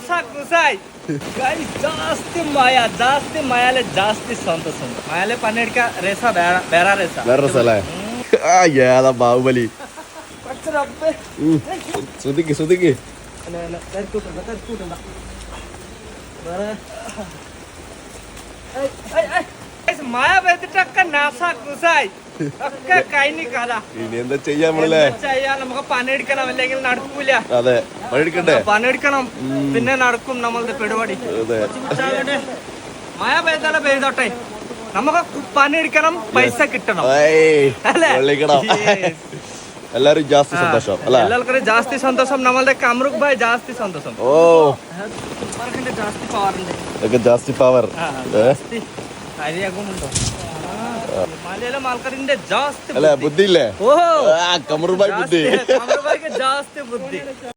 NASA कुसाय ಜಾಸ್ತಿ ಮಾಯಾಲೆ ಜಾಸ್ತಿ ಸಂತೋಷ ಮಾಯಾಲೆ ಪನ್ನಡಿಕ ರೇಸ ಬೇರೆ ರೇಸ ರಸಲ್ಲ ಏದ ಬಾಹುಬಲಿ ಸುದಿಗೆ മായ പെയ്തിട്ടൊക്കെ നാസ കുസായി ഒക്കെ കഴിഞ്ഞു കഥ. ഇനി എന്താ ചെയ്യാ നമുക്ക് പണിയെടുക്കണം, അല്ലെങ്കിൽ നടക്കൂല. അതെ, പണിയെടുക്കണ്ടേ? പണിയെടുക്കണം, പിന്നെ നടക്കും നമ്മളുടെ പരിപാടി. മഴ പെയ്താലേ പെയ്തോട്ടെ, നമുക്ക് പണിയെടുക്കണം, പൈസ കിട്ടണം അല്ലേ? എല്ലാരും ജാസ്തി സന്തോഷം അല്ല, എല്ലാവർക്കും ജാസ്തി സന്തോഷം. നമ്മളുടെ കമറുഖ് ഭായ് ജാസ്തി സന്തോഷം. ഓ ജാസ്തി പവർ ഉണ്ട്, ജാസ്തി പവർ കാര്യാകുന്നുണ്ടോ? മലയാളം ആൾക്കാരിന്റെ ജാസ്തി അല്ല ബുദ്ധി ഇല്ലേ? ഓ കമറുഖ് ഭായ് ബുദ്ധി, കമറുഖ് ഭായ്ക്ക് ജാസ്തി ബുദ്ധി.